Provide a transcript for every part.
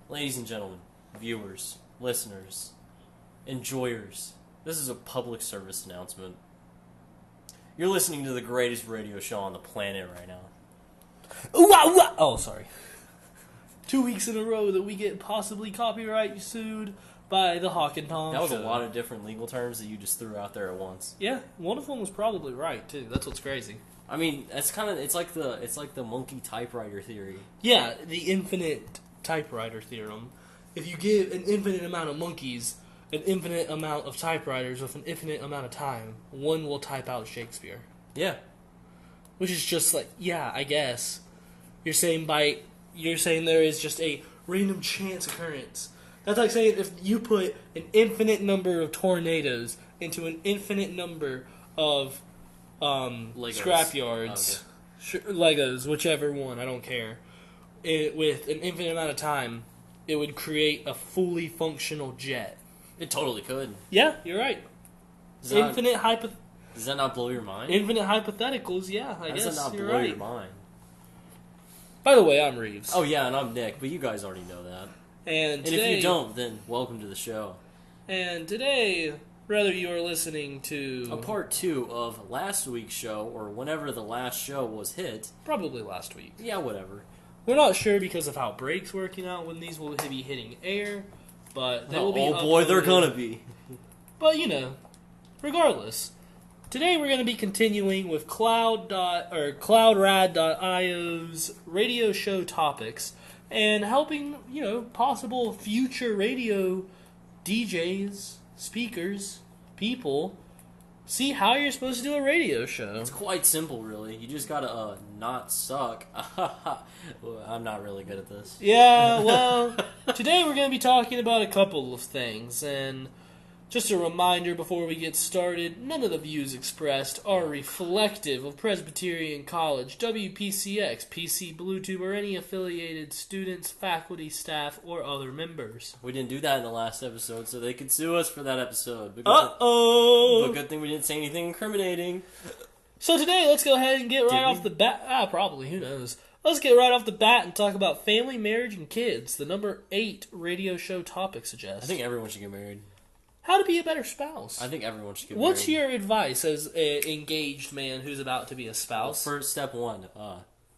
Ladies and gentlemen, viewers, listeners, enjoyers, this is a public service announcement. You're listening to the greatest radio show on the planet right now. Oh, sorry. 2 weeks in a row that we get possibly copyright sued by the Hawk and Tom That was show. a lot of different legal terms that you just threw out there at once. Yeah, one of them was probably right too. That's what's crazy. I mean, it's like the monkey typewriter theory. Yeah, the infinite typewriter theorem. If you give an infinite amount of monkeys an infinite amount of typewriters with an infinite amount of time, one will type out Shakespeare. Yeah. Which is just like, yeah, I guess. You're saying there is just a random chance occurrence. That's like saying if you put an infinite number of tornadoes into an infinite number of scrapyards, Legos, whichever one, I don't care, with an infinite amount of time, it would create a fully functional jet. It totally could. Yeah, you're right. Does that not blow your mind? Infinite hypotheticals, yeah, I guess does that not you're blow right. your mind? By the way, I'm Reeves. Oh yeah, and I'm Nick, but you guys already know that. And if you don't, then welcome to the show. And today, whether you are listening to a part 2 of last week's show, or whenever the last show was hit. Probably last week. Yeah, whatever. We're not sure because of how breaks working out when these will be hitting air, but they will be. Oh boy, they're gonna be. But regardless, today we're going to be continuing with CloudRad.io's radio show topics and helping possible future radio DJs, speakers, people see how you're supposed to do a radio show. It's quite simple, really. You just gotta not suck. Well, I'm not really good at this. Yeah, well, today we're going to be talking about a couple of things, and just a reminder before we get started, none of the views expressed are reflective of Presbyterian College, WPCX, PCBlueTube, or any affiliated students, faculty, staff, or other members. We didn't do that in the last episode, so they could sue us for that episode. Uh-oh! But good thing we didn't say anything incriminating. So today, let's go ahead and get right off the bat. Probably, who knows. Let's get right off the bat and talk about family, marriage, and kids. The number 8 radio show topic suggests. I think everyone should get married. How to be a better spouse. I think everyone should get married. What's your advice as an engaged man who's about to be a spouse? Well, first, step 1,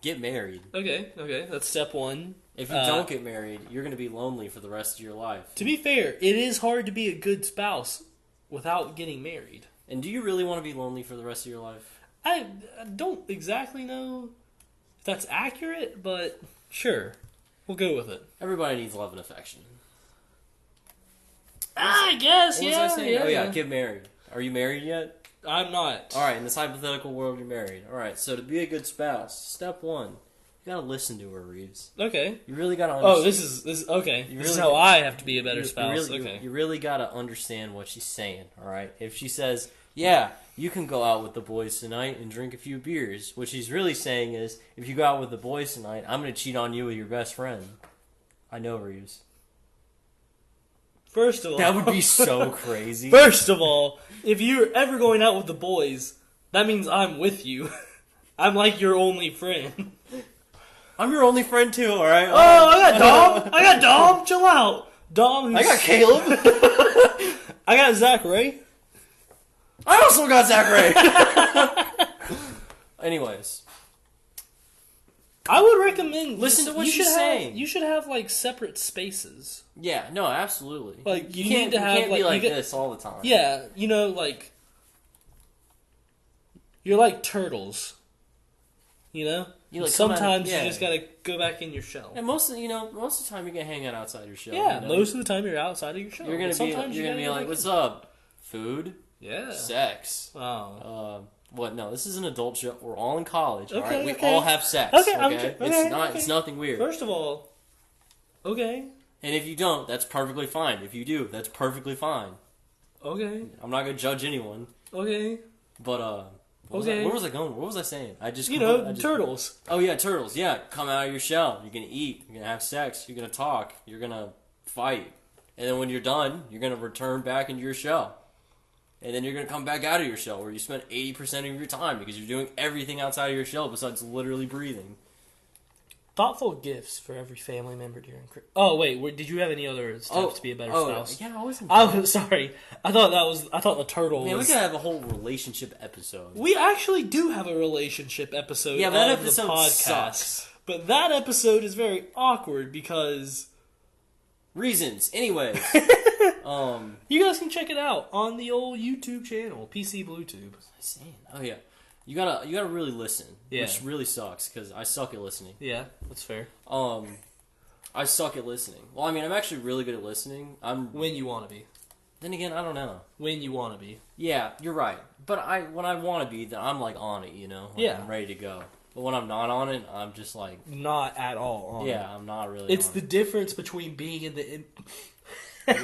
get married. Okay, that's step 1. If you don't get married, you're going to be lonely for the rest of your life. To be fair, it is hard to be a good spouse without getting married. And do you really want to be lonely for the rest of your life? I don't exactly know if that's accurate, but sure. We'll go with it. Everybody needs love and affection. I guess, what was I saying? Oh yeah, get married. Are you married yet? I'm not. Alright, in this hypothetical world, you're married. Alright, so to be a good spouse, step 1, you gotta listen to her, Reeves. Okay. You really gotta understand. Oh, this is okay. This is how I have to be a better spouse. You really gotta understand what she's saying, alright? If she says, yeah, you can go out with the boys tonight and drink a few beers, what she's really saying is, if you go out with the boys tonight, I'm gonna cheat on you with your best friend. I know, Reeves. First of all... That would be so crazy. First of all, if you're ever going out with the boys, that means I'm with you. I'm like your only friend. I'm your only friend too, alright? Oh, I got Dom! Chill out! Dom, I got Caleb! I got Zach Ray. I also got Zach Ray! Anyways. I would recommend... Listen to what she's saying. You should have, separate spaces. Yeah, no, absolutely. You can't be like this all the time. Yeah, you're like turtles. Sometimes you just gotta go back in your shell. And most of the time you're gonna hang out outside your shell. Yeah, most of the time you're outside of your shell. You're gonna be like, what's up? Food? Yeah. Sex? Oh. What? No, this is an adult show. We're all in college. Okay, all right? We okay. all have sex. Okay. It's nothing weird. First of all, okay. And if you don't, that's perfectly fine. If you do, that's perfectly fine. Okay. I'm not gonna judge anyone. Okay. But where was I going? What was I saying? Turtles. Oh yeah, turtles. Yeah, come out of your shell. You're gonna eat. You're gonna have sex. You're gonna talk. You're gonna fight. And then when you're done, you're gonna return back into your shell. And then you're going to come back out of your shell where you spent 80% of your time because you're doing everything outside of your shell besides literally breathing. Thoughtful gifts for every family member during Christmas. Oh wait, did you have any other steps to be a better spouse? Yeah, I wasn't. Oh, sorry. I thought the turtle. Man, was... we could have a whole relationship episode. We actually do have a relationship episode. Yeah, but that of episode the podcast, sucks. But that episode is very awkward because reasons. Anyways, you guys can check it out on the old YouTube channel, PCBlueTube. What was I saying? Oh yeah. You gotta really listen, yeah. Which really sucks because I suck at listening. Yeah, that's fair. I suck at listening. Well, I mean, I'm actually really good at listening. When you want to be. Then again, I don't know. When you want to be. Yeah, you're right. But when I want to be, then I'm like on it, you know. Like, yeah, I'm ready to go. But when I'm not on it, I'm just like not at all on it. Yeah, I'm not really. It's the difference between being in the.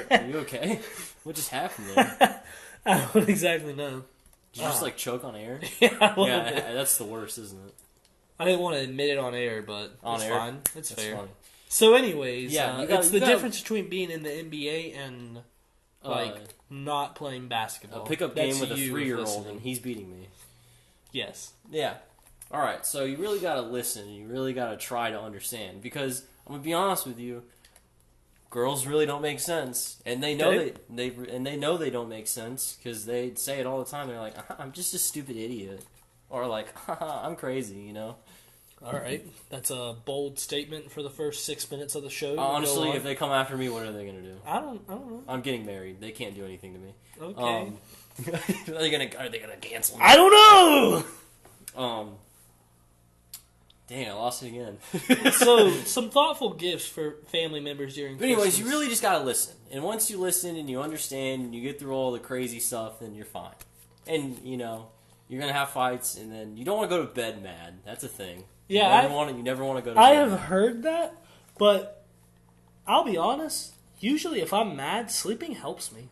Are you okay? What just happened there? I don't exactly know. Did you just like choke on air? Yeah, that's the worst, isn't it? I didn't want to admit it on air, but on it's air? Fine. It's that's fair. Funny. So, anyways, yeah, it's the difference between being in the NBA and like not playing basketball. A pickup game with a 3-year-old, and he's beating me. Yes. Yeah. All right. So you really gotta listen. You really gotta try to understand because I'm gonna be honest with you. Girls really don't make sense, and they know they know they don't make sense because they say it all the time. They're like, "I'm just a stupid idiot," or like, "I'm crazy," you know. All right, that's a bold statement for the first 6 minutes of the show. Honestly, if they come after me, what are they gonna do? I don't know. I'm getting married. They can't do anything to me. Okay. Are they gonna cancel me? I don't know. Dang, I lost it again. So, some thoughtful gifts for family members during But anyways, Christmas. you really just gotta listen. And once you listen and you understand and you get through all the crazy stuff, then you're fine. And, you know, you're gonna have fights, and then you don't want to go to bed mad. That's a thing. Yeah, you never want to go to bed I have mad. heard that, but I'll be honest. Usually, if I'm mad, sleeping helps me.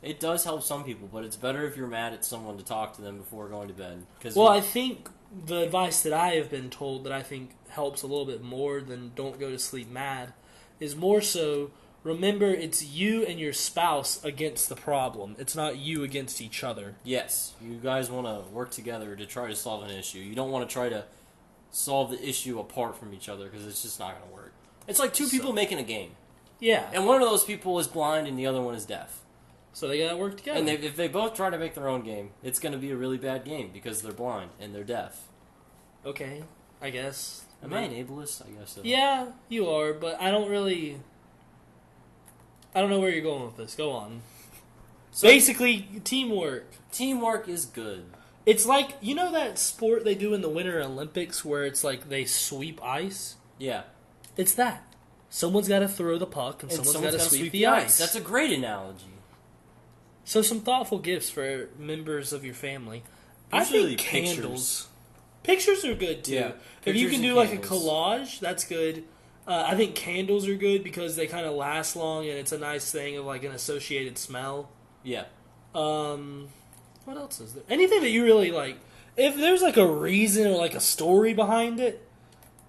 It does help some people, but it's better if you're mad at someone to talk to them before going to bed. I think the advice that I have been told that I think helps a little bit more than don't go to sleep mad is more so remember it's you and your spouse against the problem. It's not you against each other. Yes, you guys want to work together to try to solve an issue. You don't want to try to solve the issue apart from each other because it's just not going to work. It's like two people making a game. Yeah. And one of those people is blind and the other one is deaf. So they gotta work together. And if they both try to make their own game, it's going to be a really bad game because they're blind and they're deaf. Okay, I guess. Am I an ableist? I guess so. Yeah, you are, but I don't know where you're going with this. Go on. So, basically, teamwork. Teamwork is good. It's like, you know that sport they do in the Winter Olympics where it's like they sweep ice? Yeah. It's that. Someone's got to throw the puck and someone's got to sweep the ice. That's a great analogy. So some thoughtful gifts for members of your family. Usually I think candles. Pictures are good too. Yeah, if you can do candles. like a collage, that's good. I think candles are good because they kind of last long and it's a nice thing of like an associated smell. Yeah. What else is there? Anything that you really like. If there's like a reason or like a story behind it,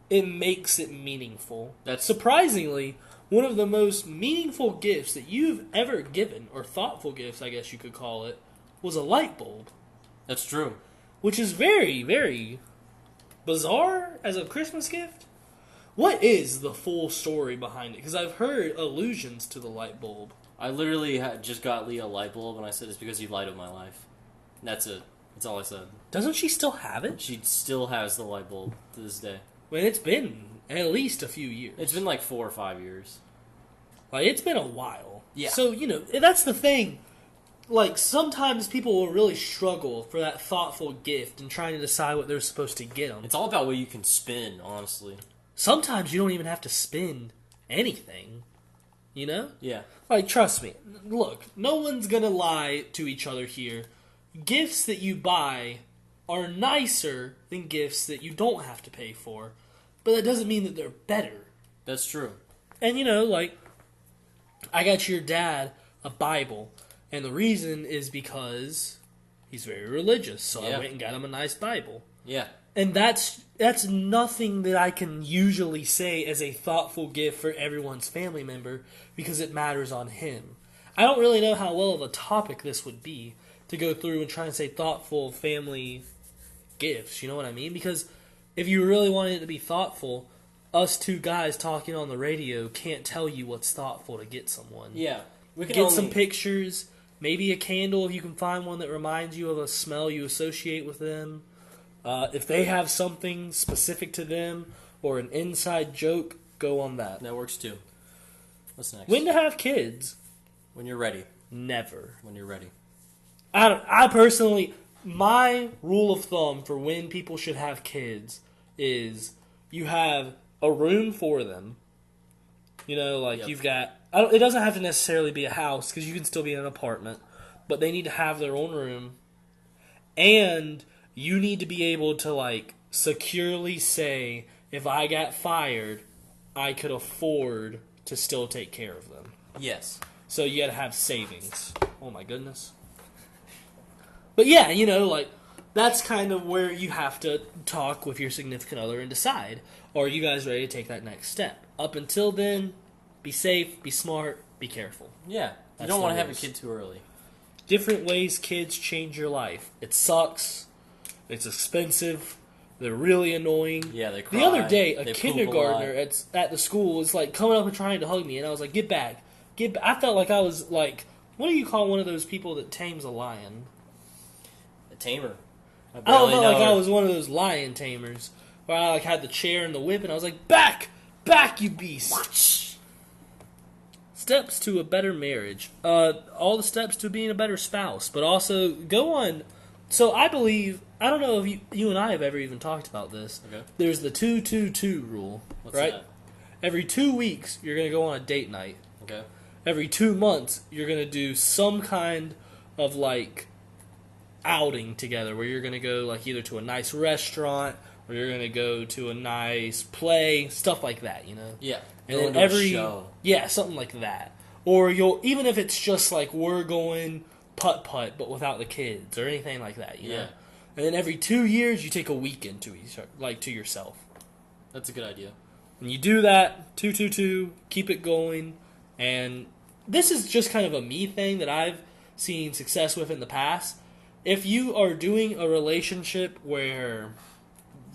it makes it meaningful. That's surprisingly one of the most meaningful gifts that you've ever given, or thoughtful gifts, I guess you could call it, was a light bulb. That's true. Which is very, very bizarre as a Christmas gift. What is the full story behind it? Because I've heard allusions to the light bulb. I literally just got Leah a light bulb, and I said it's because you light up my life. That's it. That's all I said. Doesn't she still have it? She still has the light bulb to this day. Well, it's been at least a few years. It's been like 4 or 5 years. Like, it's been a while. Yeah. So, you know, that's the thing. Like, sometimes people will really struggle for that thoughtful gift and trying to decide what they're supposed to get them. It's all about what you can spin, honestly. Sometimes you don't even have to spend anything. You know? Yeah. Like, trust me. Look, no one's gonna lie to each other here. Gifts that you buy are nicer than gifts that you don't have to pay for. But that doesn't mean that they're better. That's true. And, you know, like, I got your dad a Bible. And the reason is because he's very religious. So I went and got him a nice Bible. Yeah. And that's nothing that I can usually say as a thoughtful gift for everyone's family member because it matters on him. I don't really know how well of a topic this would be to go through and try and say thoughtful family gifts. You know what I mean? Because if you really wanted it to be thoughtful, us two guys talking on the radio can't tell you what's thoughtful to get someone. Yeah. We can Get some pictures, maybe a candle if you can find one that reminds you of a smell you associate with them. If they have something specific to them or an inside joke, go on that. That works too. What's next? When to have kids? When you're ready. Never. When you're ready. I personally, my rule of thumb for when people should have kids is you have a room for them. You know, like you've got... it doesn't have to necessarily be a house, because you can still be in an apartment. But they need to have their own room. And you need to be able to, like, securely say, if I got fired, I could afford to still take care of them. Yes. So you gotta have savings. Oh my goodness. But yeah, you know, like, that's kind of where you have to talk with your significant other and decide, are you guys ready to take that next step? Up until then, be safe, be smart, be careful. Yeah. You don't want to have a kid too early. Different ways kids change your life. It sucks. It's expensive. They're really annoying. Yeah, they cry. The other day, a they kindergartner at the school was like coming up and trying to hug me, and I was like, "Get back, get back." I felt like I was like, what do you call one of those people that tames a lion? A tamer. I felt like I was one of those lion tamers, where I like had the chair and the whip, and I was like, "Back, back, you beast!" Steps to a better marriage. All the steps to being a better spouse, but also go on. So I believe, I don't know if you and I have ever even talked about this. Okay. There's the 2-2-2 rule, What's right? that? Every 2 weeks, you're going to go on a date night. Okay. Every 2 months, you're going to do some kind of, like, outing together, where you're going to go, like, either to a nice restaurant, or you're going to go to a nice play, stuff like that, you know? Yeah. And then every show. Yeah, something like that. Or you'll, even if it's just like we're going putt-putt, but without the kids, or anything like that, you know? And then every 2 years, you take a weekend to yourself. That's a good idea. And you do that, 2-2-2, keep it going, and this is just kind of a me thing that I've seen success with in the past. If you are doing a relationship where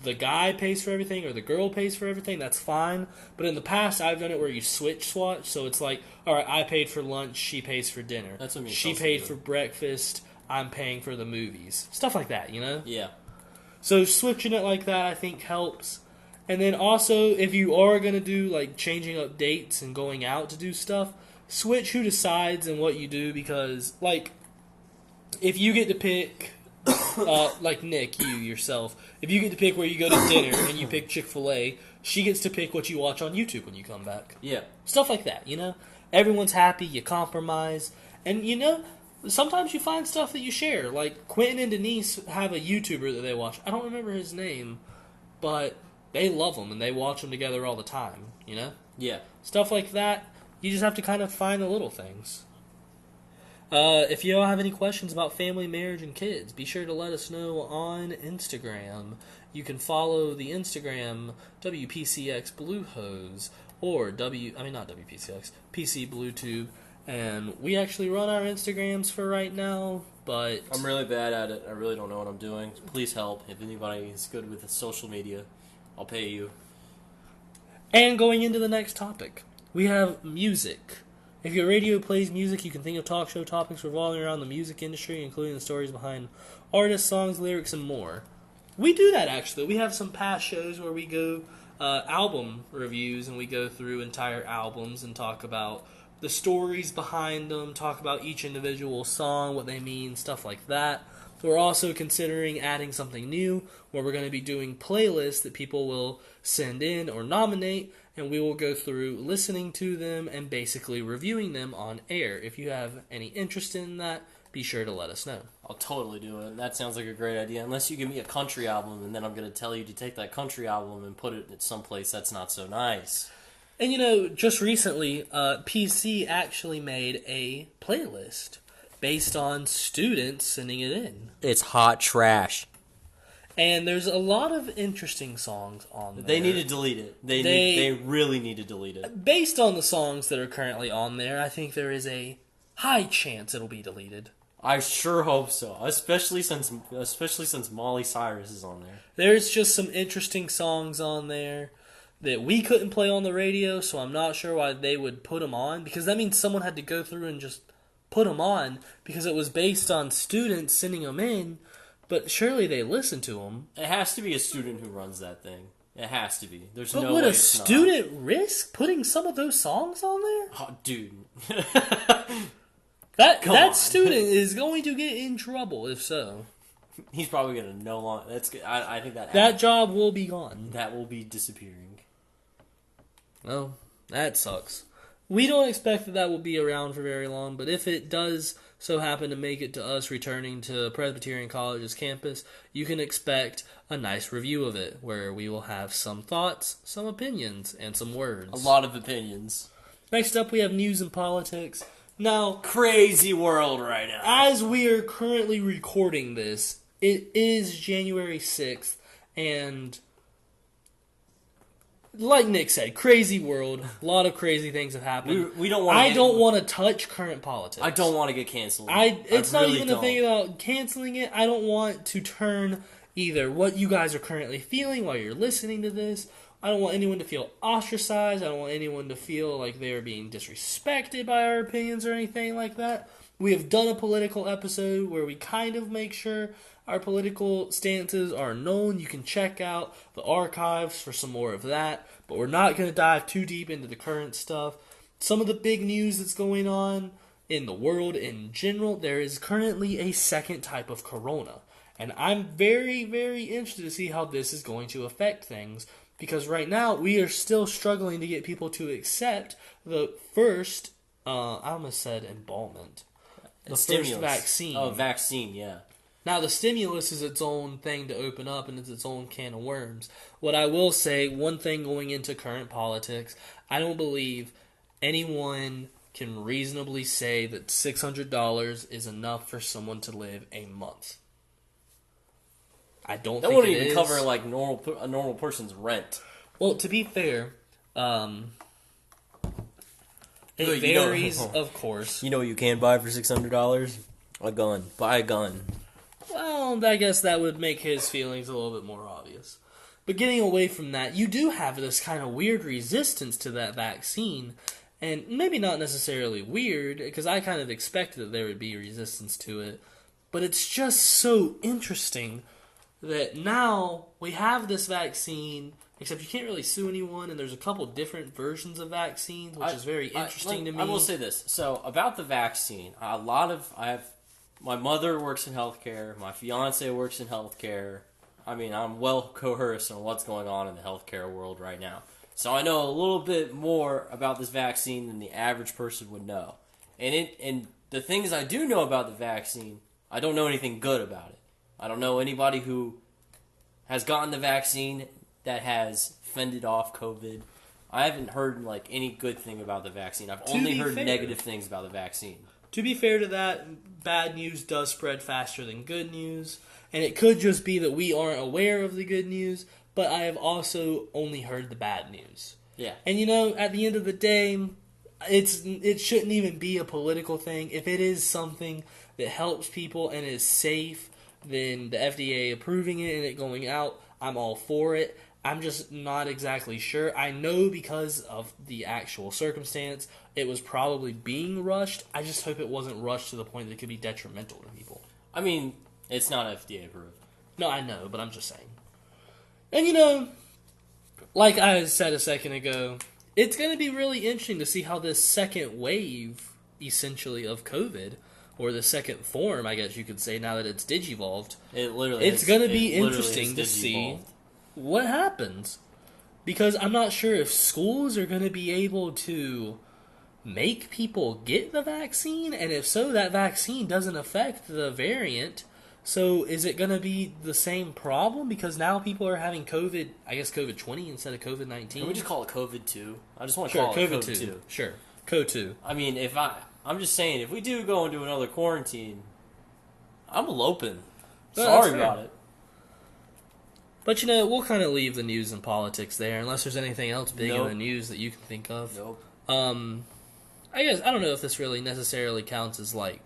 the guy pays for everything or the girl pays for everything, that's fine. But in the past, I've done it where you switch. So it's like, all right, I paid for lunch, she pays for dinner. That's what she paid for breakfast, I'm paying for the movies. Stuff like that, you know? Yeah. So switching it like that, I think, helps. And then also, if you are going to do, like, changing up dates and going out to do stuff, switch who decides and what you do, because, like, if you get to pick... like Nick, you yourself, if you get to pick where you go to dinner and you pick Chick-fil-A, she gets to pick what you watch on YouTube when you come back. Yeah. Stuff like that, you know? Everyone's happy, you compromise, and you know, sometimes you find stuff that you share. Like, Quentin and Denise have a YouTuber that they watch. I don't remember his name, but they love him and they watch them together all the time, you know? Yeah. Stuff like that, you just have to kind of find the little things. If you all have any questions about family, marriage, and kids, be sure to let us know on Instagram. You can follow the Instagram WPCX Bluehose or not WPCX, PCBlueTube, and we actually run our Instagrams for right now, but I'm really bad at it. I really don't know what I'm doing. Please help. If anybody is good with the social media, I'll pay you. And going into the next topic, we have music. If your radio plays music, you can think of talk show topics revolving around the music industry, including the stories behind artists, songs, lyrics, and more. We do that, actually. We have some past shows where we go album reviews, and we go through entire albums and talk about the stories behind them, talk about each individual song, what they mean, stuff like that. We're also considering adding something new, where we're going to be doing playlists that people will send in or nominate, and we will go through listening to them and basically reviewing them on air. If you have any interest in that, be sure to let us know. I'll totally do it. That sounds like a great idea. Unless you give me a country album, and then I'm going to tell you to take that country album and put it at someplace that's not so nice. And you know, just recently, PC actually made a playlist based on students sending it in. It's hot trash. And there's a lot of interesting songs on there. They need to delete it. They really need to delete it. Based on the songs that are currently on there, I think there is a high chance it'll be deleted. I sure hope so, especially since Molly Cyrus is on there. There's just some interesting songs on there. that we couldn't play on the radio, so I'm not sure why they would put them on, because that means someone had to go through and just put them on, because it was based on students sending them in, but surely they listen to them. It has to be a student who runs that thing. It has to be. There's but no way. Would a it's student risk putting some of those songs on there? Oh, dude. that student is going to get in trouble if so. He's probably going to no longer. That's good. I think that job will be gone. That will be disappearing. Well, that sucks. We don't expect that will be around for very long, but if it does so happen to make it to us returning to Presbyterian College's campus, you can expect a nice review of it, where we will have some thoughts, some opinions, and some words. A lot of opinions. Next up, we have news and politics. Now, crazy world right now. As we are currently recording this, it is January 6th, and like Nick said, crazy world. A lot of crazy things have happened. We don't want. I don't want to touch current politics. I don't want to get canceled. It's not really even the thing about canceling it. I don't want to turn either what you guys are currently feeling while you're listening to this. I don't want anyone to feel ostracized. I don't want anyone to feel like they are being disrespected by our opinions or anything like that. We have done a political episode where we kind of make sure our political stances are known. You can check out the archives for some more of that. But we're not going to dive too deep into the current stuff. Some of the big news that's going on in the world in general, there is currently a second type of corona. And I'm very, very interested to see how this is going to affect things. Because right now, we are still struggling to get people to accept the first, I almost said embalmment. The stimulus. First vaccine. Oh, vaccine, yeah. Now, the stimulus is its own thing to open up, and it's its own can of worms. What I will say, one thing going into current politics, I don't believe anyone can reasonably say that $600 is enough for someone to live a month. I don't think it is. That wouldn't even cover like a normal person's rent. Well, to be fair, it varies, of course. You know what you can buy for $600? A gun. Buy a gun. Well, I guess that would make his feelings a little bit more obvious. But getting away from that, you do have this kind of weird resistance to that vaccine. And maybe not necessarily weird, because I kind of expected that there would be resistance to it. But it's just so interesting that now we have this vaccine, except you can't really sue anyone, and there's a couple different versions of vaccines, which is very interesting to me. I will say this. So, about the vaccine, my mother works in healthcare, my fiance works in healthcare. I mean, I'm well coerced on what's going on in the healthcare world right now. So I know a little bit more about this vaccine than the average person would know. And the things I do know about the vaccine, I don't know anything good about it. I don't know anybody who has gotten the vaccine that has fended off COVID. I haven't heard like any good thing about the vaccine. I've only heard negative things about the vaccine. To be fair to that, bad news does spread faster than good news. And it could just be that we aren't aware of the good news, but I have also only heard the bad news. Yeah. And you know, at the end of the day, it shouldn't even be a political thing. If it is something that helps people and is safe, then the FDA approving it and it going out, I'm all for it. I'm just not exactly sure. I know because of the actual circumstance, it was probably being rushed. I just hope it wasn't rushed to the point that it could be detrimental to people. I mean, it's not FDA approved. No, I know, but I'm just saying. And you know, like I said a second ago, it's going to be really interesting to see how this second wave, essentially, of COVID, or the second form, I guess you could say, now that it's digivolved, it's going to be interesting to see what happens. Because I'm not sure if schools are going to be able to make people get the vaccine, and if so, that vaccine doesn't affect the variant. So is it going to be the same problem? Because now people are having COVID, I guess COVID-20 instead of COVID-19. Can we just call it COVID-2? I just want to call it COVID-2. Sure, COVID-2. I mean, I'm just saying, if we do go into another quarantine, I'm eloping. Sorry about it. But, you know, we'll kind of leave the news and politics there, unless there's anything else big in the news that you can think of. Nope. I guess, I don't know if this really necessarily counts as, like,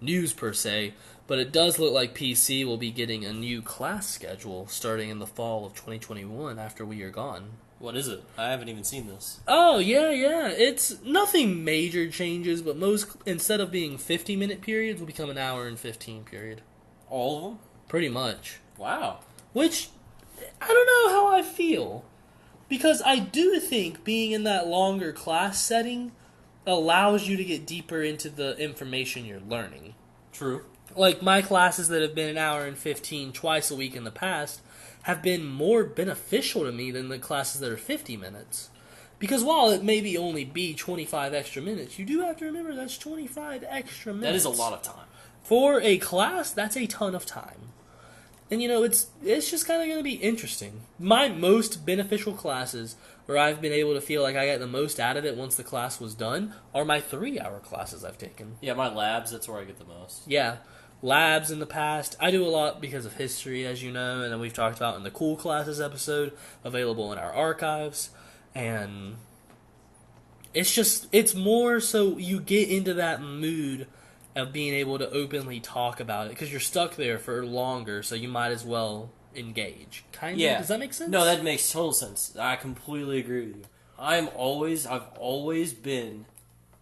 news per se, but it does look like PC will be getting a new class schedule starting in the fall of 2021 after we are gone. What is it? I haven't even seen this. Oh, yeah. It's nothing major changes, but instead of being 50-minute periods, will become an hour and 15 period. All of them? Pretty much. Wow. Which, I don't know how I feel. Because I do think being in that longer class setting allows you to get deeper into the information you're learning. True. Like, my classes that have been an hour and 15 twice a week in the past have been more beneficial to me than the classes that are 50 minutes. Because while it maybe only be 25 extra minutes, you do have to remember that's 25 extra minutes. That is a lot of time. For a class, that's a ton of time. And, it's just kind of going to be interesting. My most beneficial classes, where I've been able to feel like I got the most out of it once the class was done, are my 3-hour classes I've taken. Yeah, my labs, that's where I get the most. Yeah. Labs in the past. I do a lot because of history, as you know, and then we've talked about in the Cool Classes episode, available in our archives. And it's more so you get into that mood of being able to openly talk about it, because you're stuck there for longer, so you might as well engage. Kind of? Yeah. Does that make sense? No, that makes total sense. I completely agree with you. I've always been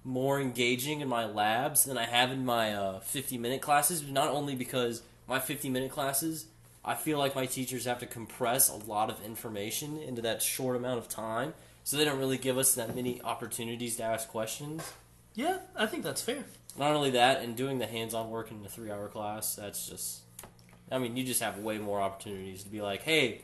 more engaging in my labs than I have in my 50-minute classes, not only because my 50-minute classes, I feel like my teachers have to compress a lot of information into that short amount of time, so they don't really give us that many opportunities to ask questions. Yeah, I think that's fair. Not only that, and doing the hands-on work in the 3-hour class, that's just... I mean, you just have way more opportunities to be like, hey,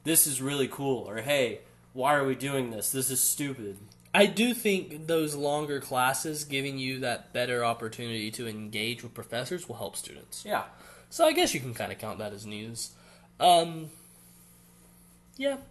this is really cool, or hey, why are we doing this? This is stupid. I do think those longer classes giving you that better opportunity to engage with professors will help students. Yeah. So I guess you can kind of count that as news. Yeah,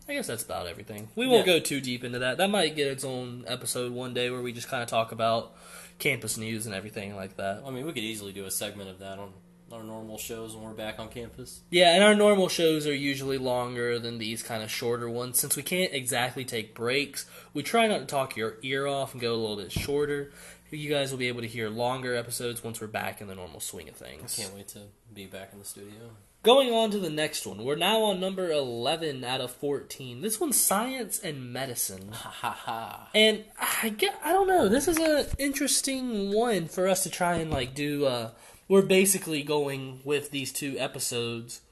I guess that's about everything. We won't go too deep into that. That might get its own episode one day where we just kind of talk about campus news and everything like that. I mean, we could easily do a segment of that on our normal shows when we're back on campus. Yeah, and our normal shows are usually longer than these kind of shorter ones. Since we can't exactly take breaks, we try not to talk your ear off and go a little bit shorter. You guys will be able to hear longer episodes once we're back in the normal swing of things. I can't wait to be back in the studio. Going on to the next one. We're now on number 11 out of 14. This one's science and medicine. Ha ha ha. And I don't know. This is an interesting one for us to try and do. We're basically going with these two episodes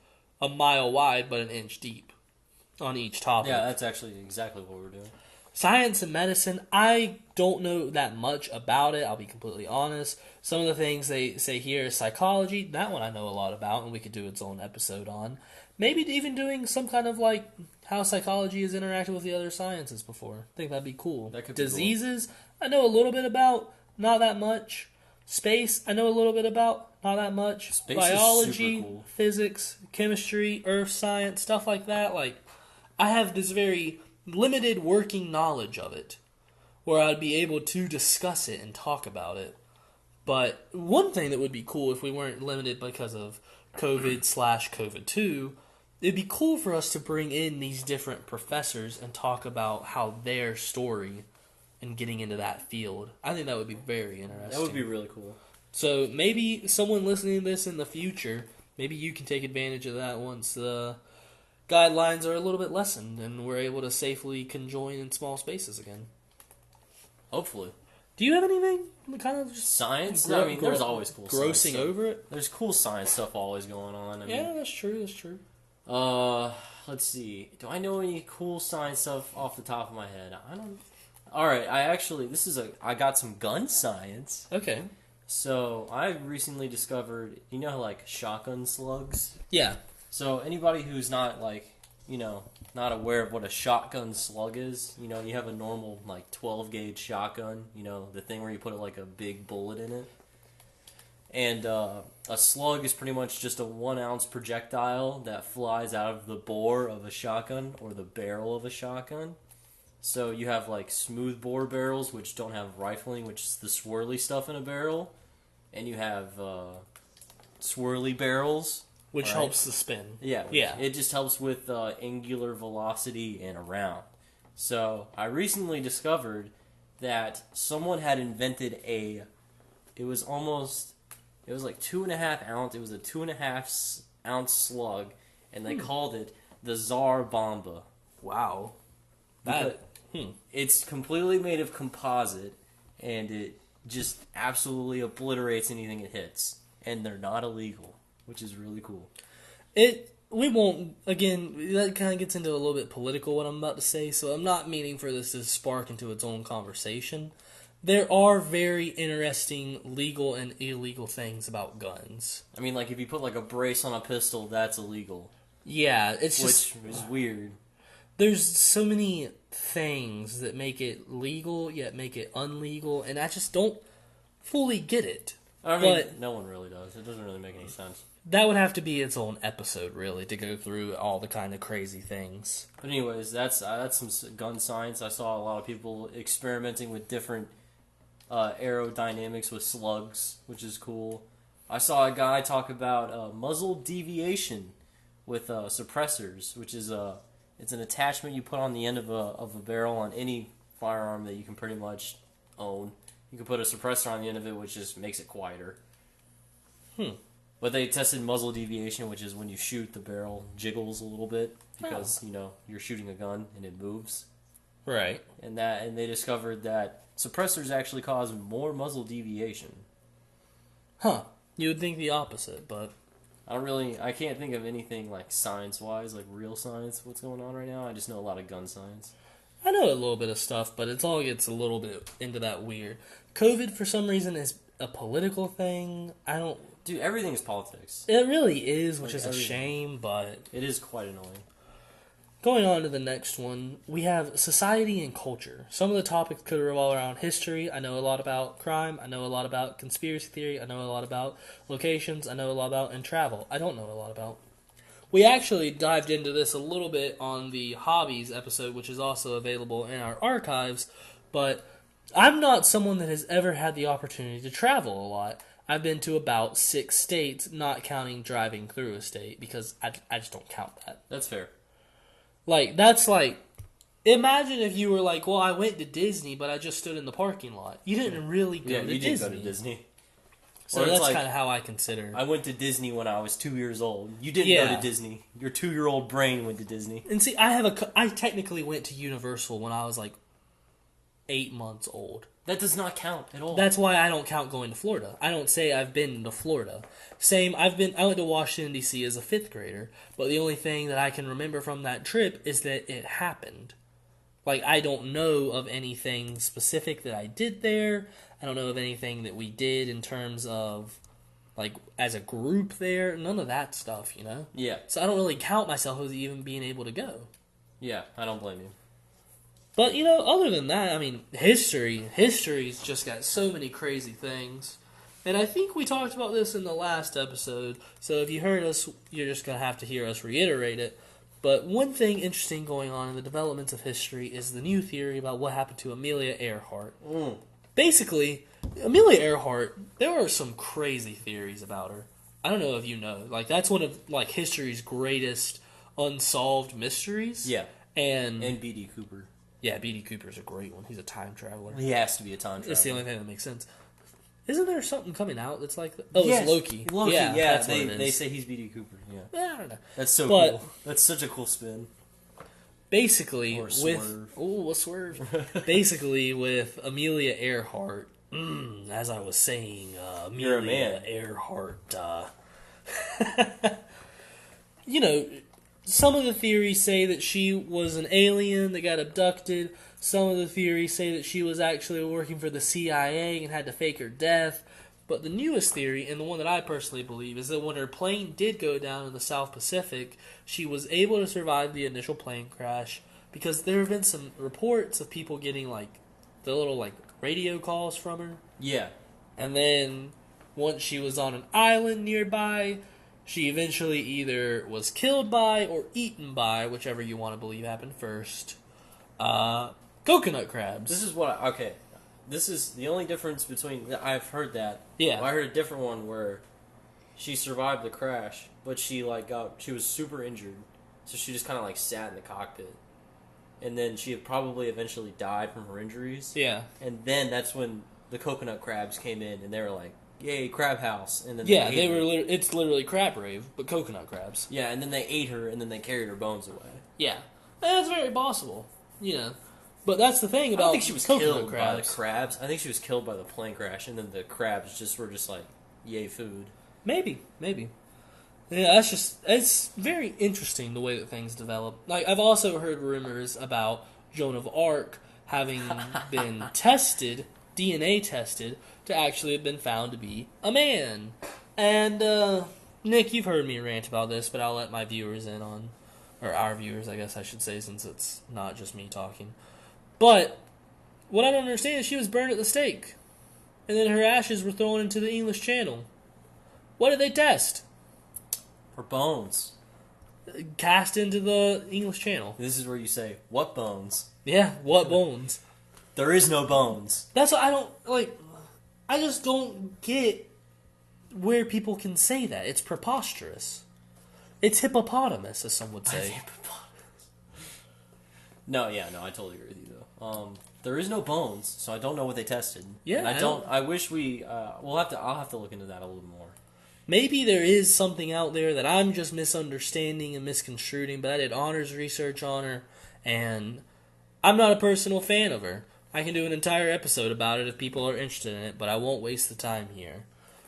a mile wide but an inch deep on each topic. Yeah, that's actually exactly what we're doing. Science and medicine, I don't know that much about it, I'll be completely honest. Some of the things they say here is psychology. That one I know a lot about, and we could do its own episode on. Maybe even doing some kind of how psychology has interacted with the other sciences before. I think that'd be cool. That could be Diseases, cool. I know a little bit about, not that much. Space, I know a little bit about, not that much. Space Biology, is super cool. Physics, chemistry, earth science, stuff like that. I have this very limited working knowledge of it, where I'd be able to discuss it and talk about it. But one thing that would be cool if we weren't limited because of COVID/COVID-2, it'd be cool for us to bring in these different professors and talk about how their story and getting into that field. I think that would be very interesting. That would be really cool. So maybe someone listening to this in the future, maybe you can take advantage of that once the guidelines are a little bit lessened and we're able to safely conjoin in small spaces again. Hopefully. Do you have anything kind of just science? There's always cool science grossing stuff. over it? There's cool science stuff always going on. Yeah, that's true. That's true. Let's see. Do I know any cool science stuff off the top of my head? I don't. All right. I got some gun science. Okay. So I recently discovered. You know, shotgun slugs. Yeah. So anybody who's not not aware of what a shotgun slug is, you have a normal 12 gauge shotgun, the thing where you put a big bullet in it. And a slug is pretty much just a 1 ounce projectile that flies out of the bore of a shotgun or the barrel of a shotgun. So you have smooth bore barrels, which don't have rifling, which is the swirly stuff in a barrel, and you have swirly barrels. Which helps the spin. Yeah. Yeah. It just helps with angular velocity in a round. So I recently discovered that someone had invented it was 2.5 ounce. It was a 2.5 ounce slug, and they called it the Tsar Bomba. Wow. It's completely made of composite, and it just absolutely obliterates anything it hits. And they're not illegal, which is really cool. We won't, again, that kind of gets into a little bit political, what I'm about to say, so I'm not meaning for this to spark into its own conversation. There are very interesting legal and illegal things about guns. I mean, like, if you put, like, a brace on a pistol, that's illegal. Yeah, it's just... Which is weird. There's so many things that make it legal, yet make it unlegal, and I just don't fully get it. I mean, no one really does. It doesn't really make any sense. That would have to be its own episode, really, to go through all the kind of crazy things. But anyways, that's some gun science. I saw a lot of people experimenting with different aerodynamics with slugs, which is cool. I saw a guy talk about muzzle deviation with suppressors, which is it's an attachment you put on the end of a barrel on any firearm that you can pretty much own. You can put a suppressor on the end of it, which just makes it quieter. But they tested muzzle deviation, which is when you shoot, the barrel jiggles a little bit because you're shooting a gun and it moves. Right. And they discovered that suppressors actually cause more muzzle deviation. Huh. You would think the opposite, but I can't think of anything like science-wise, like real science, what's going on right now. I just know a lot of gun science. I know a little bit of stuff, but it all gets a little bit into that weird. COVID, for some reason, is a political thing. Dude, everything is politics. It really is, which Like is a shame, but... It is quite annoying. Going on to the next one, we have society and culture. Some of the topics could revolve around history. I know a lot about crime. I know a lot about conspiracy theory. I know a lot about locations. I know a lot about and travel. I don't know a lot about. We actually dived into this a little bit on the hobbies episode, which is also available in our archives, but I'm not someone that has ever had the opportunity to travel a lot. I've been to about 6 states, not counting driving through a state, because I just don't count that. That's fair. That's like, imagine if you were like, well, I went to Disney, but I just stood in the parking lot. You didn't really go to Disney. Yeah, you didn't go to Disney. So that's like, kind of how I consider. I went to Disney when I was 2 years old. You didn't go to Disney. Your 2-year-old brain went to Disney. And see, I technically went to Universal when I was like 8 months old. That does not count at all. That's why I don't count going to Florida. I don't say I've been to Florida. Same, I went to Washington, D.C. as a 5th grader, but the only thing that I can remember from that trip is that it happened. Like, I don't know of anything specific that I did there. I don't know of anything that we did in terms of, like, as a group there. None of that stuff, Yeah. So I don't really count myself as even being able to go. Yeah, I don't blame you. But, other than that, I mean, history's just got so many crazy things. And I think we talked about this in the last episode, so if you heard us, you're just going to have to hear us reiterate it. But one thing interesting going on in the developments of history is the new theory about what happened to Amelia Earhart. Basically, Amelia Earhart, there are some crazy theories about her. I don't know if you know. Like, that's one of, like, history's greatest unsolved mysteries. Yeah. And B.D. Cooper. Yeah, B.D. Cooper's a great one. He's a time traveler. He has to be a time traveler. It's the only thing that makes sense. Isn't there something coming out that's like that? Oh, yes. It's Loki. Yeah, they say he's B.D. Cooper. Yeah. I don't know. That's so cool. That's such a cool spin. Basically, or a swerve. a swerve. Basically, with Amelia Earhart, as I was saying, Amelia Earhart, some of the theories say that she was an alien that got abducted. Some of the theories say that she was actually working for the CIA and had to fake her death. But the newest theory, and the one that I personally believe, is that when her plane did go down in the South Pacific, she was able to survive the initial plane crash because there have been some reports of people getting, like, the little, like, radio calls from her. Yeah. And then, once she was on an island nearby, she eventually either was killed by or eaten by, whichever you want to believe happened first, coconut crabs. This is the only difference between... I've heard that. Yeah. I heard a different one where she survived the crash, but she was super injured, so she just kind of like sat in the cockpit. And then she had probably eventually died from her injuries. Yeah. And then that's when the coconut crabs came in, and they were like, yay, crab house. And then they were. It's literally crab rave, but coconut crabs. Yeah, and then they ate her, and then they carried her bones away. Yeah, that's very possible. But that's the thing about I don't think she was killed crabs. by the crabs. I think she was killed by the plane crash, and then the crabs were just like, yay, food. Maybe. Yeah, it's very interesting the way that things develop. Like, I've also heard rumors about Joan of Arc having been DNA tested, to actually have been found to be a man. And, Nick, you've heard me rant about this, but I'll let my viewers in on, or our viewers, I guess I should say, since it's not just me talking. But what I don't understand is she was burned at the stake, and then her ashes were thrown into the English Channel. What did they test? Her bones. Cast into the English Channel. This is where you say, what bones? Yeah, what bones? There is no bones. That's what I don't, like, I just don't get where people can say that. It's preposterous. It's hippopotamus, as some would say. No, I totally agree with you, though. There is no bones, so I don't know what they tested. Yeah, and I wish I'll have to look into that a little more. Maybe there is something out there that I'm just misunderstanding and misconstruing, but I did honors research on her, and I'm not a personal fan of her. I can do an entire episode about it if people are interested in it, but I won't waste the time here.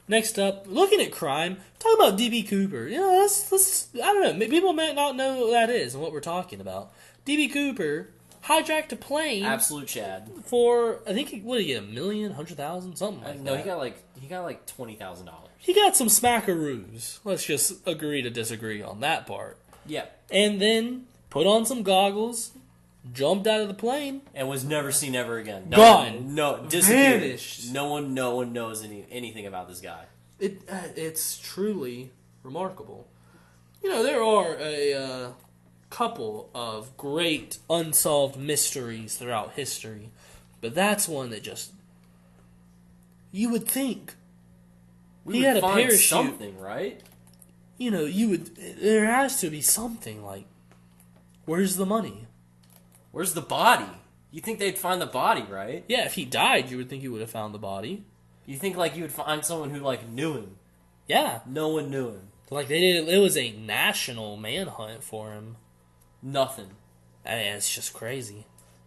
Next up, looking at crime, talking about D.B. Cooper. Let's I don't know, people might not know what that is and what we're talking about. D.B. Cooper hijacked a plane. Absolute Chad. For, I think, what did he get, $1 million, 100,000, something like that. No, he got like $20,000. He got some smackaroos. Let's just agree to disagree on that part. Yeah. And then put on some goggles, jumped out of the plane, and was never seen ever again. Gone. Disappeared. Vanished. No one knows anything about this guy. It's truly remarkable. There are a couple of great unsolved mysteries throughout history, but that's one that just, you would think he had a parachute. Something, right? There has to be something, like, where's the money? Where's the body? You think they'd find the body, right? Yeah, if he died, you would think you would have found the body. You think, like, you would find someone who, like, knew him. Yeah. No one knew him. Like, it was a national manhunt for him. Nothing. It's just crazy.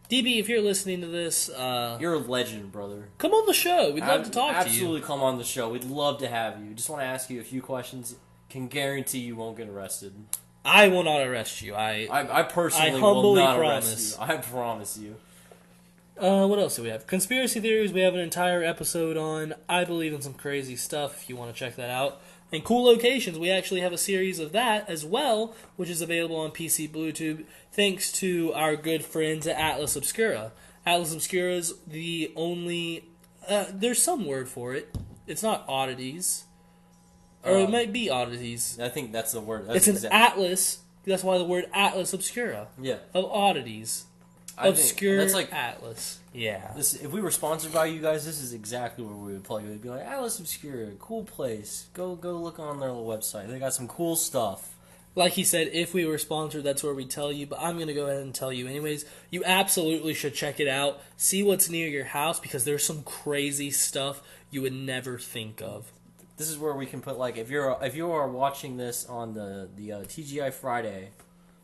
DB, if you're listening to this, you're a legend, brother. Come on the show. We'd love to talk to you. Absolutely come on the show. We'd love to have you. Just want to ask you a few questions. Can guarantee you won't get arrested. I will not arrest you. I personally will not arrest you. I promise you. What else do we have? Conspiracy theories, we have an entire episode on. I believe in some crazy stuff if you want to check that out. And cool locations, we actually have a series of that as well, which is available on PCBlueTube, thanks to our good friends at Atlas Obscura. Atlas Obscura is the only... there's some word for it. It's not oddities. Or it might be oddities. I think that's the word. It's an atlas. That's why the word Atlas Obscura. Yeah. Of oddities. Obscure that's like, Atlas. Yeah. If we were sponsored by you guys, this is exactly where we would plug it. We'd be like, Atlas Obscura, cool place. Go look on their little website. They got some cool stuff. Like he said, if we were sponsored, that's where we tell you. But I'm going to go ahead and tell you anyways. You absolutely should check it out. See what's near your house, because there's some crazy stuff you would never think of. This is where we can put, like, if you are watching this on the TGI Friday,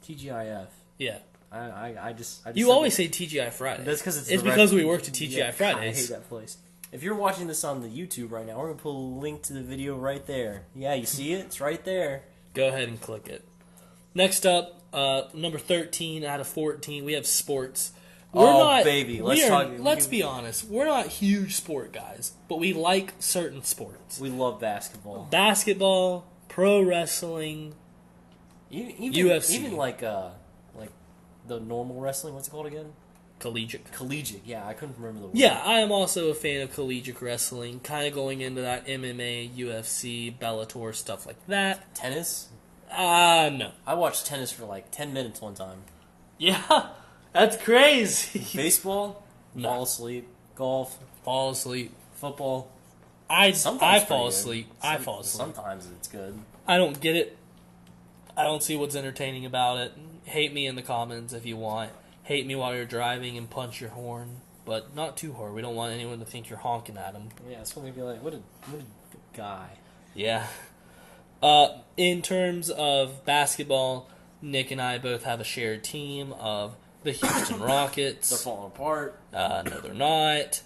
TGIF. Yeah. I just you always say TGI Friday. That's because it's because we worked at TGI Fridays. I hate that place. If you're watching this on the YouTube right now, we're gonna put a link to the video right there. Yeah, you see it? It's right there. Go ahead and click it. Next up, number 13 out of 14, we have sports. Baby, let's be honest. We're not huge sport guys, but we like certain sports. We love basketball. Basketball, pro wrestling, UFC. Even like the normal wrestling. What's it called again? Collegiate. Collegiate. Yeah, I couldn't remember the word. Yeah, I am also a fan of collegiate wrestling. Kind of going into that MMA, UFC, Bellator, stuff like that. Tennis? No. I watched tennis for like 10 minutes one time. Yeah. That's crazy. Baseball? No. Fall asleep. Golf? Fall asleep. Football? I fall asleep. I fall asleep. Sometimes it's good. I don't get it. I don't see what's entertaining about it. Hate me in the comments if you want. Hate me while you're driving and punch your horn. But not too hard. We don't want anyone to think you're honking at them. Yeah, it's going to be like, what a guy. Yeah. In terms of basketball, Nick and I both have a shared team of The Houston Rockets. They're falling apart. No, they're not.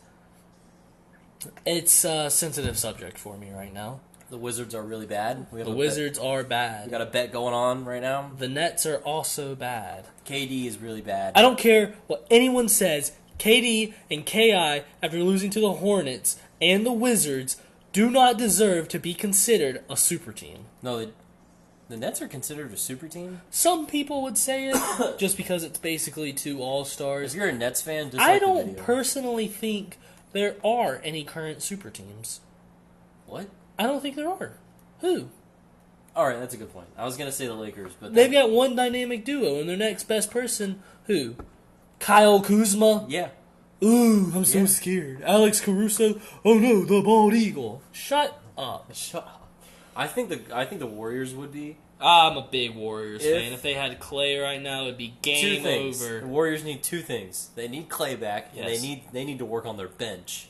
It's a sensitive subject for me right now. The Wizards are really bad. The Wizards are bad. We got a bet going on right now. The Nets are also bad. KD is really bad. I don't care what anyone says. KD and KI, after losing to the Hornets and the Wizards, do not deserve to be considered a super team. No, the Nets are considered a super team? Some people would say it, just because it's basically two all-stars. If you're a Nets fan, I don't personally think there are any current super teams. What? I don't think there are. Who? Alright, that's a good point. I was going to say the Lakers, but... They've got one dynamic duo, and their next best person, who? Kyle Kuzma? Yeah. Ooh, I'm so scared. Alex Caruso? Oh no, the bald eagle. Shut up. Shut up. I think the Warriors would be. I'm a big Warriors fan. If they had Clay right now, it'd be game over. The Warriors need two things. They need Clay back, Yes. and they need to work on their bench.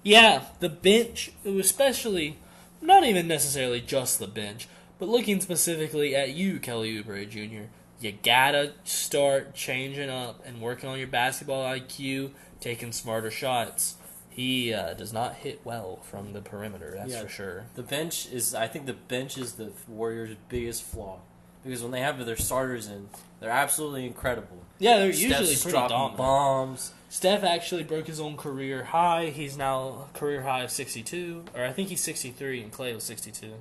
Yeah, the bench, especially, not even necessarily just the bench, but looking specifically at you, Kelly Oubre Jr., you gotta start changing up and working on your basketball IQ, taking smarter shots. He does not hit well from the perimeter, that's for sure. I think the bench is the Warriors' biggest flaw. Because when they have their starters in, they're absolutely incredible. Yeah, they're usually pretty dropping dominant. bombs. Steph actually broke his own career high. He's now a career high of 62. Or I think he's 63 and Clay was 62.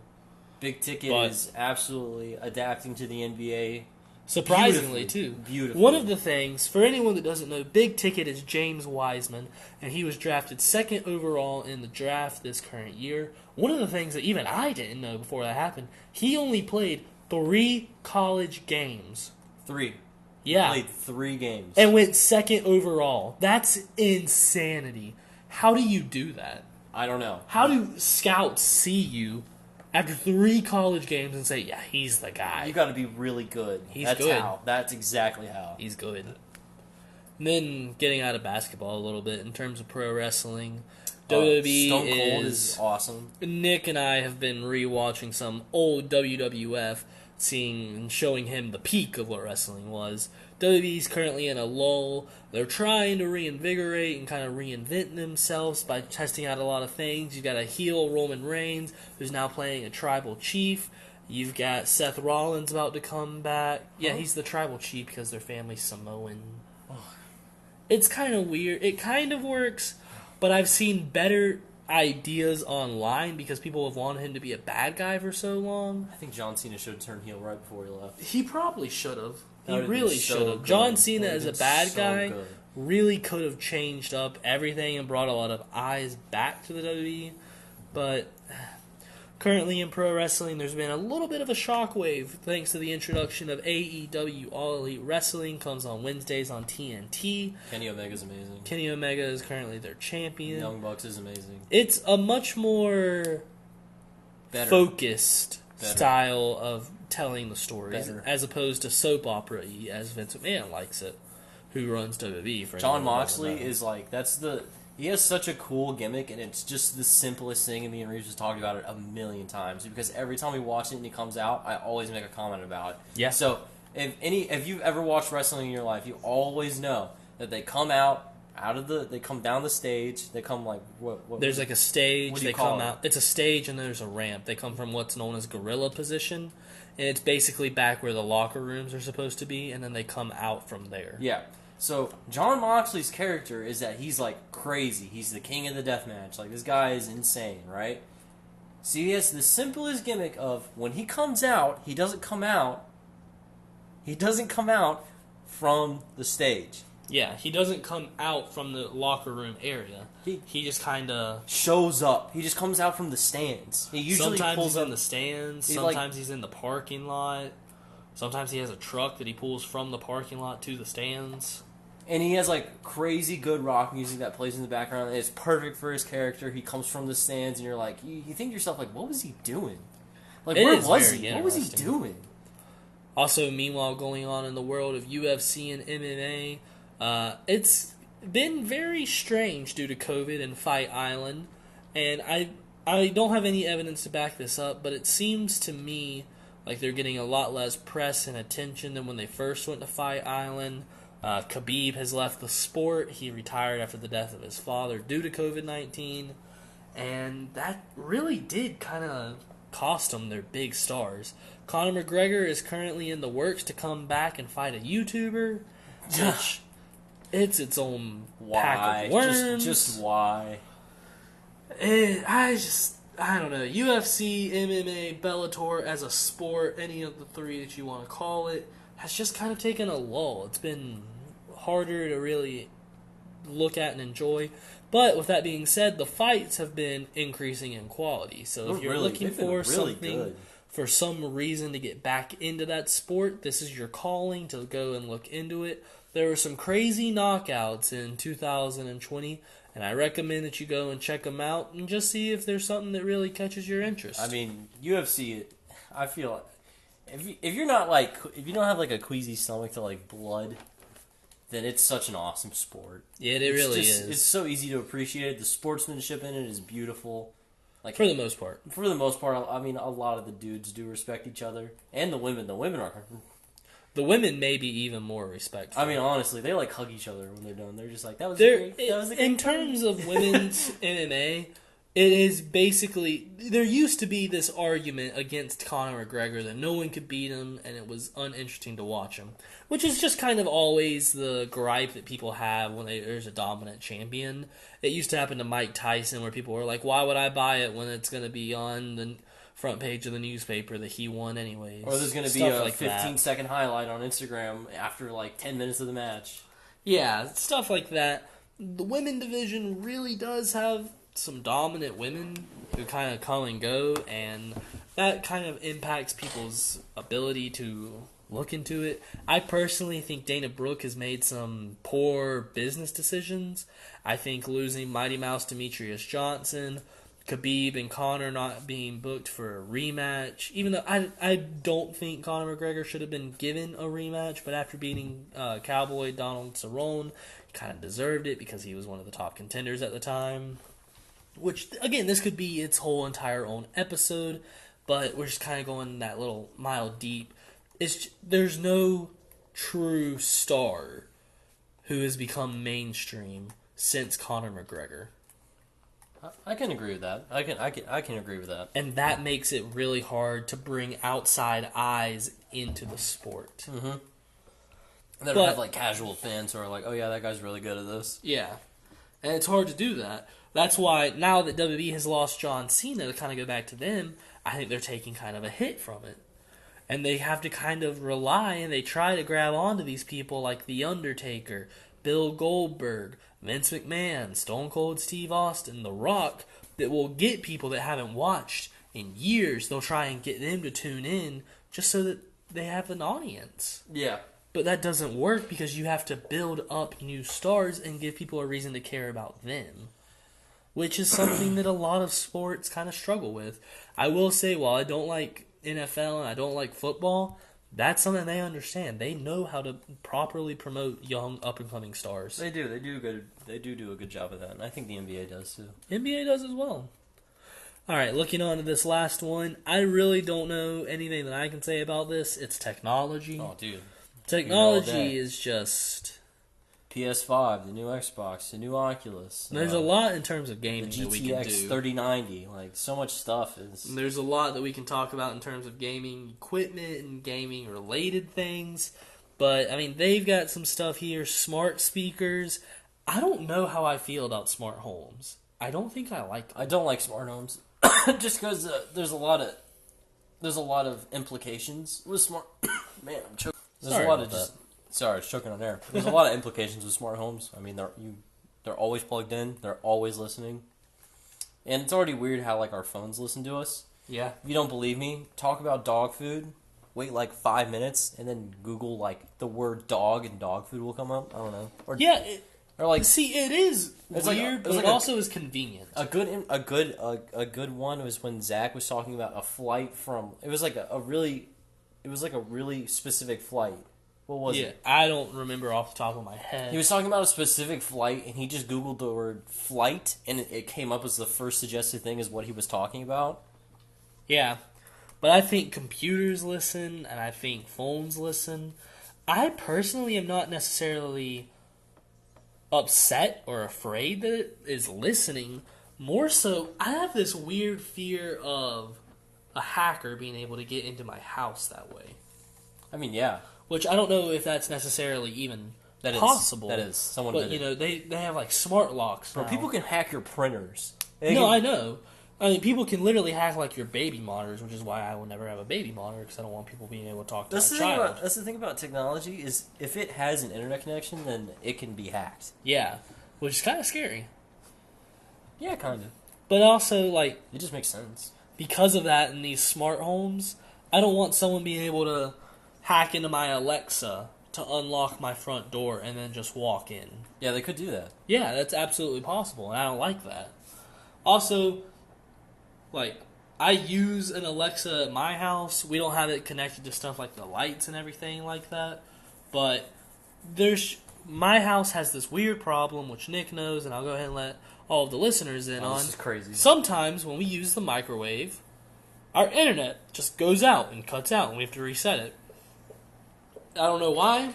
Big Ticket is absolutely adapting to the NBA. Surprisingly, too. Beautifully. One of the things, for anyone that doesn't know, Big Ticket is James Wiseman, and he was drafted second overall in the draft this current year. One of the things that even I didn't know before that happened, he only played 3 college games. 3. Yeah. He played 3 games. And went second overall. That's insanity. How do you do that? I don't know. How do scouts see you after 3 college games and say, yeah, he's the guy? You got to be really good. That's good. How. That's exactly how. He's good. And then getting out of basketball a little bit in terms of pro wrestling, WWE Stone Cold is awesome. Nick and I have been rewatching some old WWF, seeing and showing him the peak of what wrestling was. WWE's currently in a lull. They're trying to reinvigorate and kind of reinvent themselves by testing out a lot of things. You've got a heel, Roman Reigns, who's now playing a tribal chief. You've got Seth Rollins about to come back. Yeah, he's the tribal chief because their family's Samoan. It's kind of weird. It kind of works, but I've seen better ideas online because people have wanted him to be a bad guy for so long. I think John Cena should have turned heel right before he left. He probably should have. He That really been so should have. good. John Cena That as a would've been bad so guy good. really could have changed up everything and brought a lot of eyes back to the WWE. But currently in pro wrestling, there's been a little bit of a shockwave thanks to the introduction of AEW All Elite Wrestling. Comes on Wednesdays on TNT. Kenny Omega's amazing. Kenny Omega is currently their champion. Young Bucks is amazing. It's a much more focused style of telling the stories as opposed to soap opera-y as Vince McMahon likes it, who runs WWE. For John Moxley is like, he has such a cool gimmick, and it's just the simplest thing, and me and Reeves has talked about it a million times, because every time we watch it and he comes out, I always make a comment about it. Yeah. So, if you've ever watched wrestling in your life, you always know that they come they come down the stage, they come like, what there's like a stage, what do you they call come it? out, it's a stage and there's a ramp. They come from what's known as gorilla position, and it's basically back where the locker rooms are supposed to be, and then they come out from there. Yeah. So, John Moxley's character is that he's, like, crazy. He's the king of the deathmatch. Like, this guy is insane, right? So, he has the simplest gimmick of, when he comes out, he doesn't come out from the stage. Yeah, he doesn't come out from the locker room area. He just kind of shows up. He just comes out from the stands. He usually sometimes pulls he's up in the stands, sometimes he's in the parking lot, sometimes he has a truck that he pulls from the parking lot to the stands. And he has, like, crazy good rock music that plays in the background. And it's perfect for his character. He comes from the stands, and you're like, you think to yourself, like, what was he doing? Like, where was he? What was he doing? Also, meanwhile, going on in the world of UFC and MMA, it's been very strange due to COVID and Fight Island. And I don't have any evidence to back this up, but it seems to me like they're getting a lot less press and attention than when they first went to Fight Island. Khabib has left the sport. He retired after the death of his father due to COVID-19. And that really did kind of cost them their big stars. Conor McGregor is currently in the works to come back and fight a YouTuber, which it's its own pack of worms. Just why? I don't know. UFC, MMA, Bellator as a sport, any of the three that you want to call it, has just kind of taken a lull. It's been harder to really look at and enjoy. But with that being said, the fights have been increasing in quality. So if you're looking for something, for some reason to get back into that sport, this is your calling to go and look into it. There were some crazy knockouts in 2020, and I recommend that you go and check them out and just see if there's something that really catches your interest. I mean, UFC, I feel if you don't have like a queasy stomach to like blood, then it's such an awesome sport. Yeah, it really is. It's so easy to appreciate. The sportsmanship in it is beautiful. Like for the most part. For the most part, I mean, a lot of the dudes do respect each other, and the women. The women are. The women may be even more respectful. I mean, honestly, they like hug each other when they're done. They're just like, that was great. In terms of women's MMA, it is basically, there used to be this argument against Conor McGregor that no one could beat him and it was uninteresting to watch him, which is just kind of always the gripe that people have when there's a dominant champion. It used to happen to Mike Tyson where people were like, why would I buy it when it's going to be on the front page of the newspaper that he won anyways? Or there's going to be a 15-second highlight on Instagram after like 10 minutes of the match. Yeah, stuff like that. The women division really does have some dominant women who kind of come and go, and that kind of impacts people's ability to look into it. I personally think Dana Brooke has made some poor business decisions. I think losing Mighty Mouse Demetrius Johnson, Khabib and Conor not being booked for a rematch, even though I don't think Conor McGregor should have been given a rematch, but after beating Cowboy Donald Cerrone, he kind of deserved it because he was one of the top contenders at the time. Which, again, this could be its whole entire own episode, but we're just kind of going that little mile deep. There's no true star who has become mainstream since Conor McGregor. I can agree with that. I can agree with that. And that makes it really hard to bring outside eyes into the sport. Mm-hmm. And then have like casual fans who are like, oh yeah, that guy's really good at this. Yeah. And it's hard to do that. That's why now that WWE has lost John Cena, to kind of go back to them, I think they're taking kind of a hit from it. And they have to kind of rely, and they try to grab onto these people like The Undertaker, Bill Goldberg, Vince McMahon, Stone Cold Steve Austin, The Rock, that will get people that haven't watched in years. They'll try and get them to tune in just so that they have an audience. Yeah. But that doesn't work because you have to build up new stars and give people a reason to care about them, which is something that a lot of sports kind of struggle with. I will say, while I don't like NFL and I don't like football, that's something they understand. They know how to properly promote young, up-and-coming stars. They do. They do a good job of that, and I think the NBA does too. NBA does as well. All right, looking on to this last one, I really don't know anything that I can say about this. It's technology. Oh, dude. Technology is just... PS5, the new Xbox, the new Oculus. There's a lot in terms of gaming the that we can do. GTX 3090, like so much stuff is. There's a lot that we can talk about in terms of gaming equipment and gaming related things. But I mean, they've got some stuff here. Smart speakers. I don't know how I feel about smart homes. I don't think I like them. I don't like smart homes, just because there's a lot of implications with smart. Man, I'm choking. Sorry, it's choking on air. There's a lot of implications with smart homes. I mean, they're always plugged in. They're always listening. And it's already weird how like our phones listen to us. Yeah. If you don't believe me, talk about dog food. Wait like 5 minutes and then Google like the word dog and dog food will come up. I don't know. Or, yeah. Or like see, it is weird, but it also is convenient. A good one was when Zach was talking about a flight from. It was like a really specific flight. What was it? I don't remember off the top of my head. He was talking about a specific flight, and he just Googled the word flight, and it came up as the first suggested thing as what he was talking about. Yeah. But I think computers listen, and I think phones listen. I personally am not necessarily upset or afraid that it is listening. More so, I have this weird fear of a hacker being able to get into my house that way. I mean, yeah. Which I don't know if that's necessarily even That is possible. That is. Someone But, did you it. know, they have, like, smart locks Bro, now. people can hack your printers. I know. I mean, people can literally hack, like, your baby monitors, which is why I will never have a baby monitor, because I don't want people being able to talk to my child. That's the thing about technology, is if it has an internet connection, then it can be hacked. Yeah, which is kind of scary. Yeah, kind of. But also, like, It just makes sense. because of that in these smart homes, I don't want someone being able to hack into my Alexa to unlock my front door and then just walk in. Yeah, they could do that. Yeah, that's absolutely possible, and I don't like that. Also, like, I use an Alexa at my house. We don't have it connected to stuff like the lights and everything like that. But my house has this weird problem, which Nick knows, and I'll go ahead and let all of the listeners in on. This is crazy. Sometimes when we use the microwave, our internet just goes out and cuts out, and we have to reset it. I don't know why.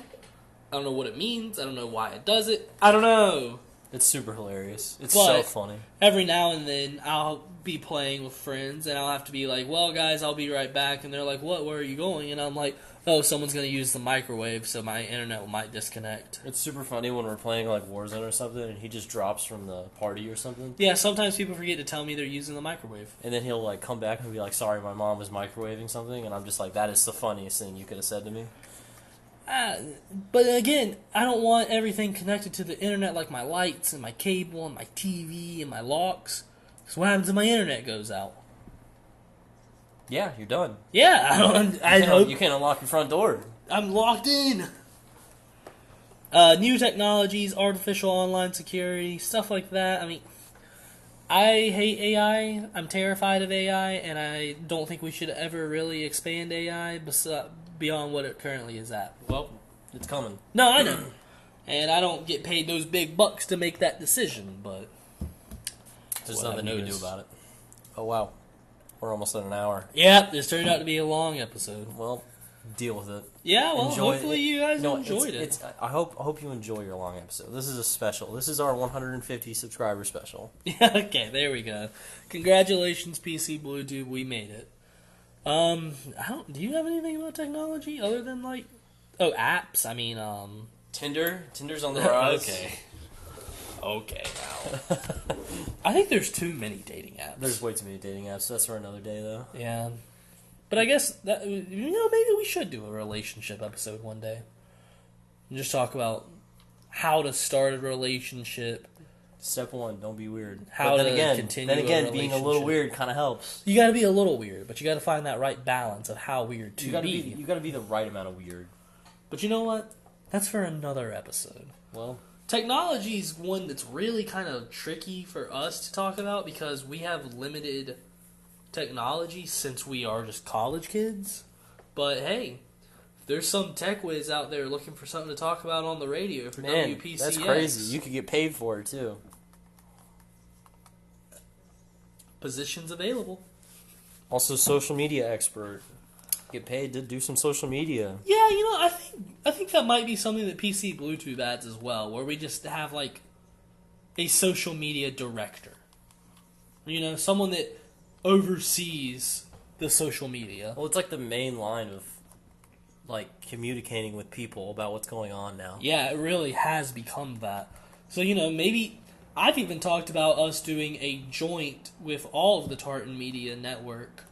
I don't know what it means. I don't know why it does it. I don't know. It's super hilarious. It's But so funny. every now and then, I'll be playing with friends, and I'll have to be like, well, guys, I'll be right back. And they're like, what? Where are you going? And I'm like, oh, someone's going to use the microwave, so my internet might disconnect. It's super funny when we're playing like Warzone or something, and he just drops from the party or something. Yeah, sometimes people forget to tell me they're using the microwave. And then he'll like come back and be like, sorry, my mom was microwaving something. And I'm just like, that is the funniest thing you could have said to me. But again, I don't want everything connected to the internet, like my lights and my cable and my TV and my locks. Because what happens if my internet goes out? Yeah, you're done. Yeah, I hope You can't unlock your front door. I'm locked in. New technologies, artificial online security, stuff like that. I mean, I hate AI. I'm terrified of AI, and I don't think we should ever really expand AI beyond what it currently is at. Well, it's coming. No, I know. And I don't get paid those big bucks to make that decision, but There's Well, nothing I you can do noticed. about it. Oh, wow. We're almost at an hour. yeah, this turned out to be a long episode. Well, deal with it. Yeah, well, Enjoy hopefully it. you guys No, enjoyed it. It's, I hope you enjoy your long episode. This is a special. This is our 150 subscriber special. Yeah, okay, there we go. Congratulations, PCBlueTube, we made it. Do you have anything about technology other than like, apps? I mean, Tinder's on the rise. Okay, now. I think there's too many dating apps. There's way too many dating apps. So that's for another day, though. Yeah. But I guess that, maybe we should do a relationship episode one day. And just talk about how to start a relationship. Step 1, don't be weird. How but to then continue a again, being a little relationship. weird kind of helps. You gotta be a little weird, but you gotta find that right balance of how weird to You gotta be. you gotta be the right amount of weird. But you know what? That's for another episode. Well, Technology is one that's really kind of tricky for us to talk about because we have limited technology since we are just college kids. But hey, if there's some tech whiz out there looking for something to talk about on the radio for man, WPCX. that's crazy. You could get paid for it too. Positions available. Also, social media expert. Get paid to do some social media. Yeah, I think that might be something that PCBlueTube adds as well, where we just have like a social media director. Someone that oversees the social media. Well, it's like the main line of like communicating with people about what's going on now. Yeah, it really has become that. So, maybe I've even talked about us doing a joint with all of the Tartan Media Network,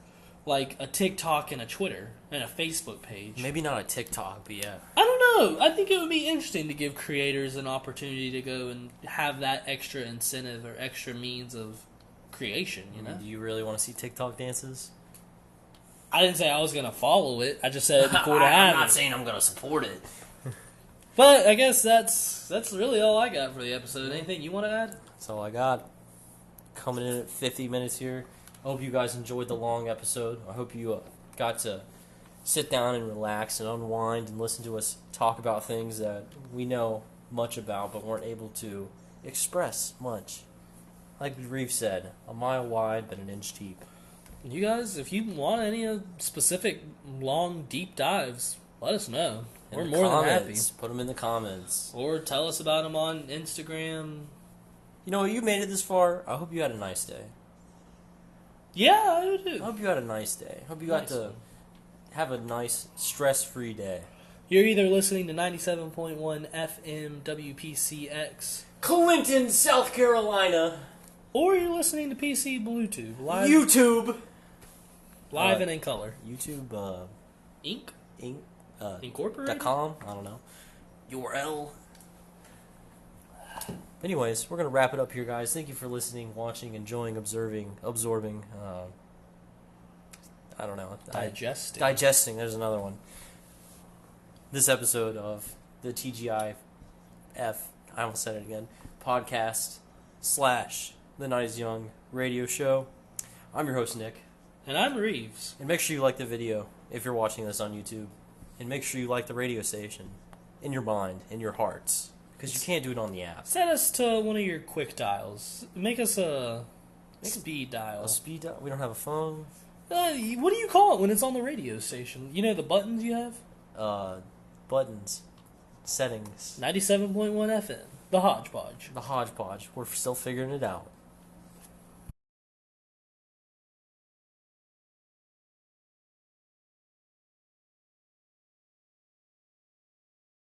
like a TikTok and a Twitter and a Facebook page. Maybe not a TikTok, but yeah. I don't know. I think it would be interesting to give creators an opportunity to go and have that extra incentive or extra means of creation, Do you really want to see TikTok dances? I didn't say I was going to follow it. I just said it'd be cool to have I'm not it. saying I'm going to support it. But I guess that's really all I got for the episode. Anything you want to add? That's all I got. Coming in at 50 minutes here. I hope you guys enjoyed the long episode. I hope you got to sit down and relax and unwind and listen to us talk about things that we know much about but weren't able to express much. Like Reeves said, a mile wide but an inch deep. You guys, if you want any specific long, deep dives, let us know. In We're the more than happy. comments. Put them in the comments. Or tell us about them on Instagram. You know, you made it this far. I hope you had a nice day. Yeah, I do. I hope you had a nice day. I hope you got Nice to one. have a nice, stress-free day. You're either listening to 97.1 FM WPCX, Clinton, South Carolina. or you're listening to PCBlueTube, live, YouTube. live and in color. YouTube, Inc. Inc. Incorporated. .com. I don't know. URL. Anyways, we're going to wrap it up here, guys. Thank you for listening, watching, enjoying, observing, absorbing. I don't know. Digesting. There's another one. This episode of the TGIF, I almost said it again, podcast / The Night is Young radio show. I'm your host, Nick. And I'm Reeves. And make sure you like the video if you're watching this on YouTube. And make sure you like the radio station in your mind, in your hearts. Because you can't do it on the app. Set us to one of your quick dials. Make us a speed dial. A speed dial? We don't have a phone? What do you call it when it's on the radio station? You know the buttons you have? Buttons. Settings. 97.1 FM. The hodgepodge. The hodgepodge. We're still figuring it out.